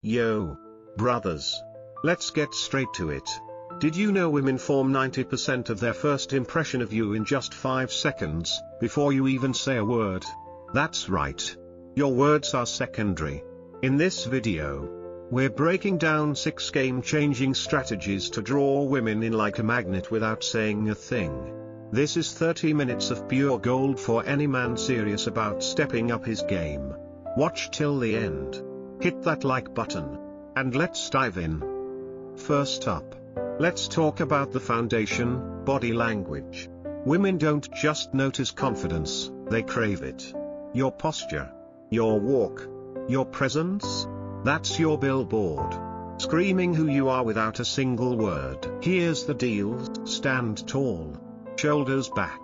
Yo, brothers. Let's get straight to it. Did you know women form 90% of their first impression of you in just 5 seconds, before you even say a word? That's right. Your words are secondary. In this video, we're breaking down 6 game-changing strategies to draw women in like a magnet without saying a thing. This is 30 minutes of pure gold for any man serious about stepping up his game. Watch till the end. Hit that like button. And let's dive in. First up, let's talk about the foundation, body language. Women don't just notice confidence, they crave it. Your posture, your walk, your presence, that's your billboard. Screaming who you are without a single word. Here's the deal: stand tall, shoulders back,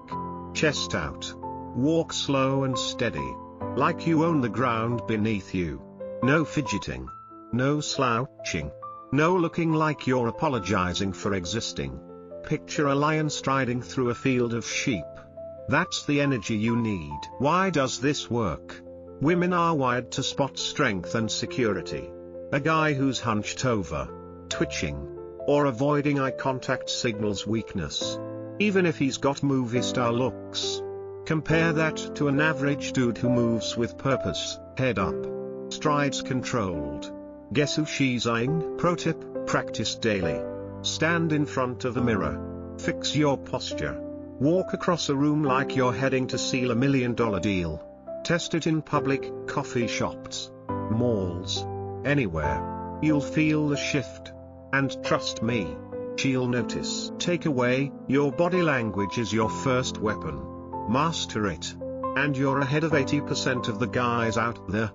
chest out. Walk slow and steady, like you own the ground beneath you. No fidgeting, no slouching, no looking like you're apologizing for existing. Picture a lion striding through a field of sheep. That's the energy you need. Why does this work? Women are wired to spot strength and security. A guy who's hunched over, twitching, or avoiding eye contact signals weakness, even if he's got movie star looks. Compare that to an average dude who moves with purpose, head up, strides controlled. Guess who she's eyeing? Pro tip: practice daily. Stand in front of a mirror. Fix your posture. Walk across a room like you're heading to seal $1 million deal. Test it in public, coffee shops, malls, anywhere. You'll feel the shift. And trust me, she'll notice. Takeaway: your body language is your first weapon. Master it, and you're ahead of 80% of the guys out there.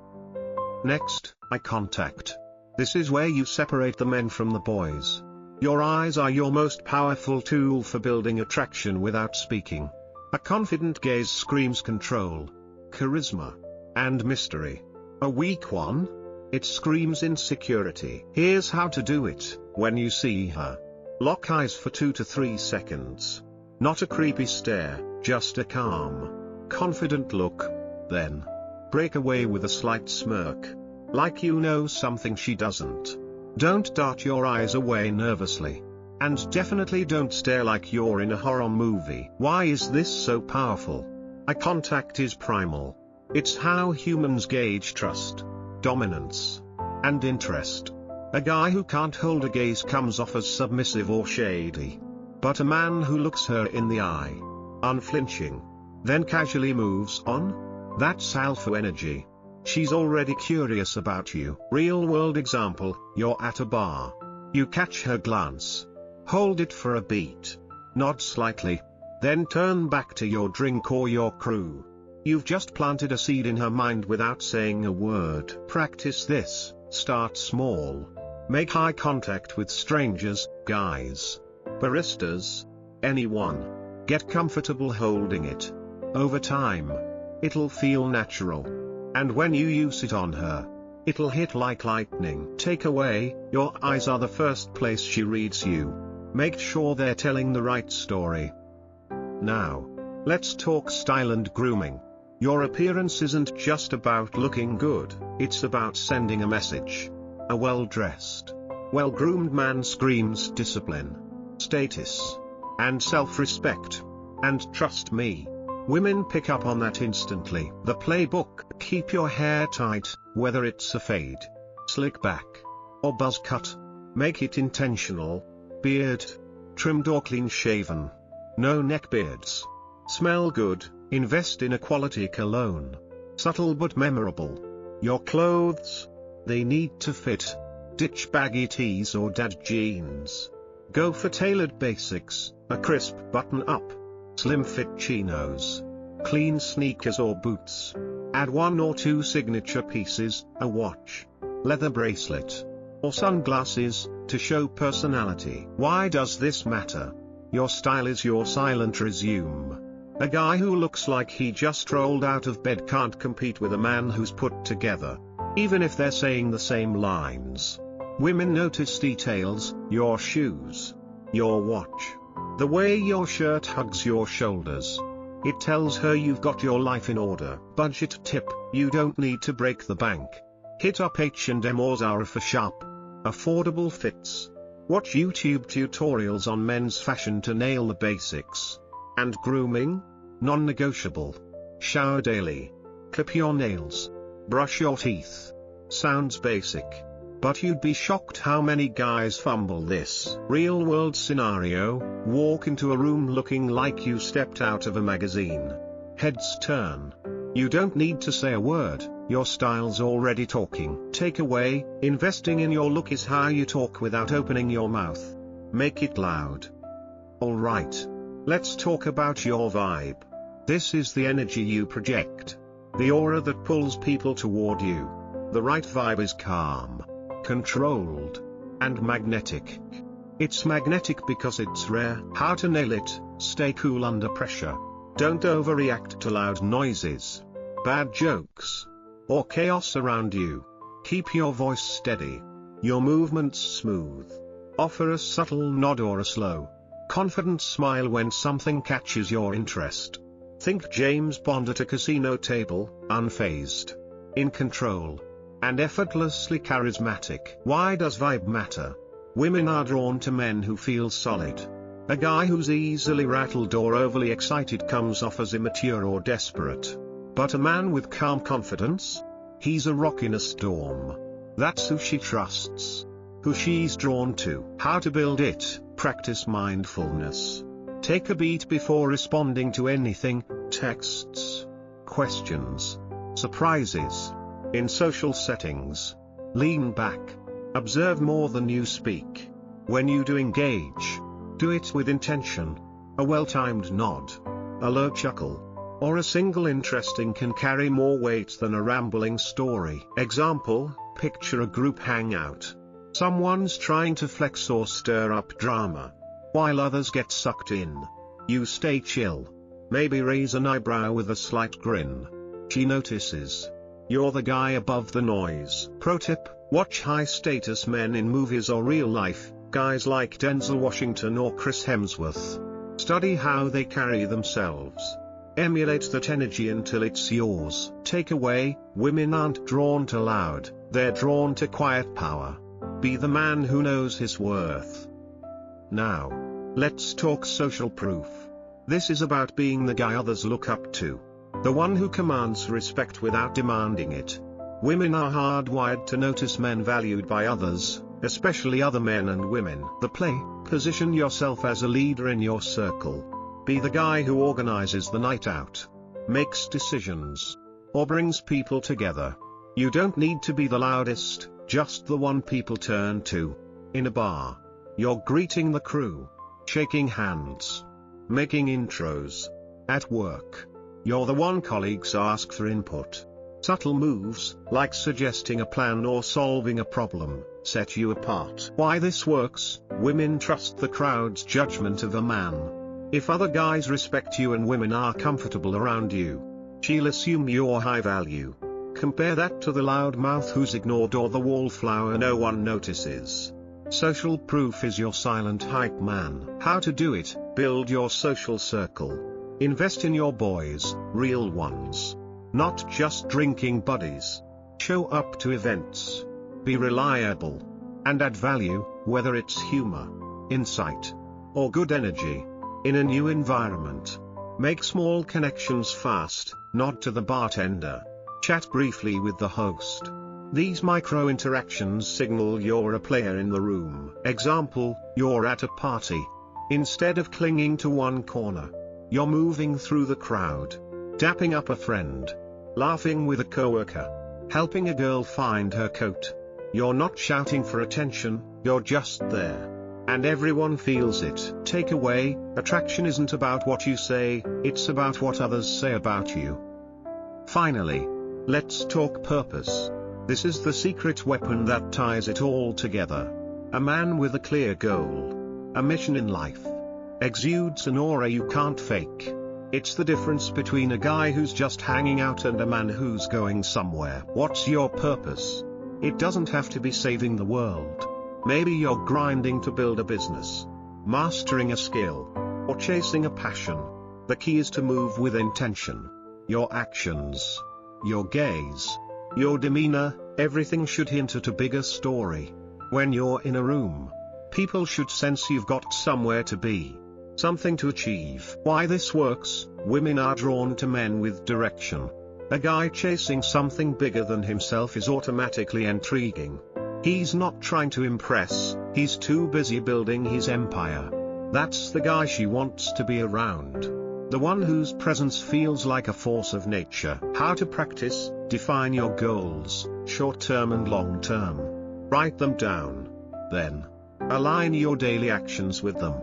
Next, eye contact. This is where you separate the men from the boys. Your eyes are your most powerful tool for building attraction without speaking. A confident gaze screams control, charisma, and mystery. A weak one? It screams insecurity. Here's how to do it. When you see her, lock eyes for 2 to 3 seconds. Not a creepy stare, just a calm, confident look. Then, break away with a slight smirk, like you know something she doesn't. Don't dart your eyes away nervously. And definitely don't stare like you're in a horror movie. Why is this so powerful? Eye contact is primal. It's how humans gauge trust, dominance, and interest. A guy who can't hold a gaze comes off as submissive or shady. But a man who looks her in the eye, unflinching, then casually moves on, that's alpha energy. She's already curious about you. Real world example: you're at a bar. You catch her glance. Hold it for a beat. Nod slightly. Then turn back to your drink or your crew. You've just planted a seed in her mind without saying a word. Practice this. Start small. Make eye contact with strangers, guys, baristas, anyone. Get comfortable holding it. Over time, it'll feel natural. And when you use it on her, it'll hit like lightning. Takeaway: your eyes are the first place she reads you. Make sure they're telling the right story. Now, let's talk style and grooming. Your appearance isn't just about looking good, it's about sending a message. A well-dressed, well-groomed man screams discipline, status, and self-respect. And trust me, women pick up on that instantly. The playbook: keep your hair tight, whether it's a fade, slick back, or buzz cut. Make it intentional. Beard, trimmed or clean shaven. No neck beards. Smell good. Invest in a quality cologne. Subtle but memorable. Your clothes, they need to fit. Ditch baggy tees or dad jeans. Go for tailored basics: a crisp button-up, slim fit chinos, clean sneakers or boots. Add 1 or 2 signature pieces: a watch, leather bracelet, or sunglasses, to show personality. Why does this matter? Your style is your silent resume. A guy who looks like he just rolled out of bed can't compete with a man who's put together, even if they're saying the same lines. Women notice details: your shoes, your watch, the way your shirt hugs your shoulders. It tells her you've got your life in order. Budget tip: you don't need to break the bank. Hit up H&M or Zara for sharp, affordable fits. Watch YouTube tutorials on men's fashion to nail the basics. And grooming? Non-negotiable. Shower daily. Clip your nails. Brush your teeth. Sounds basic. But you'd be shocked how many guys fumble this. Real-world scenario: walk into a room looking like you stepped out of a magazine. Heads turn. You don't need to say a word, your style's already talking. Takeaway: investing in your look is how you talk without opening your mouth. Make it loud. Alright. Let's talk about your vibe. This is the energy you project. The aura that pulls people toward you. The right vibe is calm, controlled, and magnetic. It's magnetic because it's rare. How to nail it: stay cool under pressure. Don't overreact to loud noises, bad jokes, or chaos around you. Keep your voice steady. Your movements smooth. Offer a subtle nod or a slow, confident smile when something catches your interest. Think James Bond at a casino table, unfazed, in control, and effortlessly charismatic. Why does vibe matter? Women are drawn to men who feel solid. A guy who's easily rattled or overly excited comes off as immature or desperate. But a man with calm confidence? He's a rock in a storm. That's who she trusts. Who she's drawn to. How to build it: practice mindfulness. Take a beat before responding to anything: texts, questions, surprises. In social settings, lean back. Observe more than you speak. When you do engage, do it with intention. A well-timed nod, a low chuckle, or a single interesting can carry more weight than a rambling story. Example: picture a group hangout. Someone's trying to flex or stir up drama, while others get sucked in. You stay chill. Maybe raise an eyebrow with a slight grin. She notices. You're the guy above the noise. Pro tip: watch high-status men in movies or real life, guys like Denzel Washington or Chris Hemsworth. Study how they carry themselves. Emulate that energy until it's yours. Takeaway: women aren't drawn to loud, they're drawn to quiet power. Be the man who knows his worth. Now, let's talk social proof. This is about being the guy others look up to. The one who commands respect without demanding it. Women are hardwired to notice men valued by others, especially other men and women. The play: position yourself as a leader in your circle. Be the guy who organizes the night out, makes decisions, or brings people together. You don't need to be the loudest, just the one people turn to. In a bar, you're greeting the crew, shaking hands, making intros. At work, you're the one colleagues ask for input. Subtle moves, like suggesting a plan or solving a problem, set you apart. Why this works: women trust the crowd's judgment of a man. If other guys respect you and women are comfortable around you, she'll assume you're high value. Compare that to the loudmouth who's ignored or the wallflower no one notices. Social proof is your silent hype man. How to do it: build your social circle. Invest in your boys, real ones. Not just drinking buddies. Show up to events. Be reliable. And add value, whether it's humor, insight, or good energy. In a new environment, make small connections fast. Nod to the bartender. Chat briefly with the host. These micro interactions signal you're a player in the room. Example: you're at a party. Instead of clinging to one corner, you're moving through the crowd, dapping up a friend, laughing with a coworker, helping a girl find her coat. You're not shouting for attention, you're just there. And everyone feels it. Takeaway: attraction isn't about what you say, it's about what others say about you. Finally, let's talk purpose. This is the secret weapon that ties it all together. A man with a clear goal, a mission in life, exudes an aura you can't fake. It's the difference between a guy who's just hanging out and a man who's going somewhere. What's your purpose? It doesn't have to be saving the world. Maybe you're grinding to build a business, mastering a skill, or chasing a passion. The key is to move with intention. Your actions, your gaze, Your demeanor, everything should hint at a bigger story. When you're in a room, people should sense you've got somewhere to be, something to achieve. Why this works: women are drawn to men with direction. A guy chasing something bigger than himself is automatically intriguing. He's not trying to impress, he's too busy building his empire. That's the guy she wants to be around. The one whose presence feels like a force of nature. How to practice: define your goals, short-term and long-term. Write them down. Then, align your daily actions with them.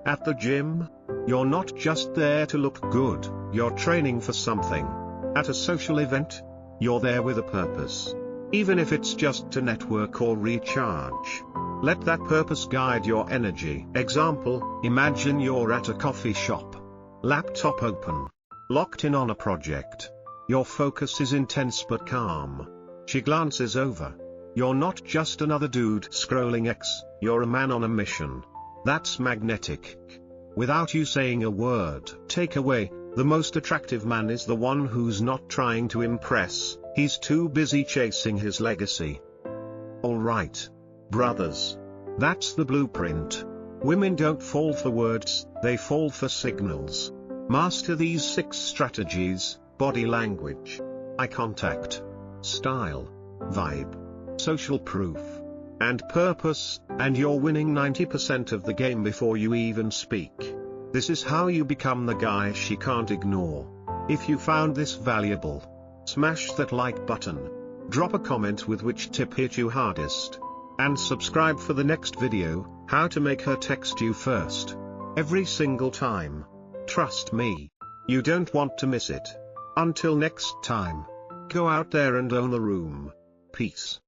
At the gym, you're not just there to look good, you're training for something. At a social event, you're there with a purpose. Even if it's just to network or recharge. Let that purpose guide your energy. Example: imagine you're at a coffee shop. Laptop open. Locked in on a project. Your focus is intense but calm. She glances over. You're not just another dude scrolling X, you're a man on a mission. That's magnetic. Without you saying a word. Takeaway: the most attractive man is the one who's not trying to impress, he's too busy chasing his legacy. Alright, brothers. That's the blueprint. Women don't fall for words, they fall for signals. Master these 6 strategies: body language, eye contact, style, vibe, social proof, and purpose, and you're winning 90% of the game before you even speak. This is how you become the guy she can't ignore. If you found this valuable, smash that like button, drop a comment with which tip hit you hardest, and subscribe for the next video: how to make her text you first. Every single time. Trust me. You don't want to miss it. Until next time. Go out there and own the room. Peace.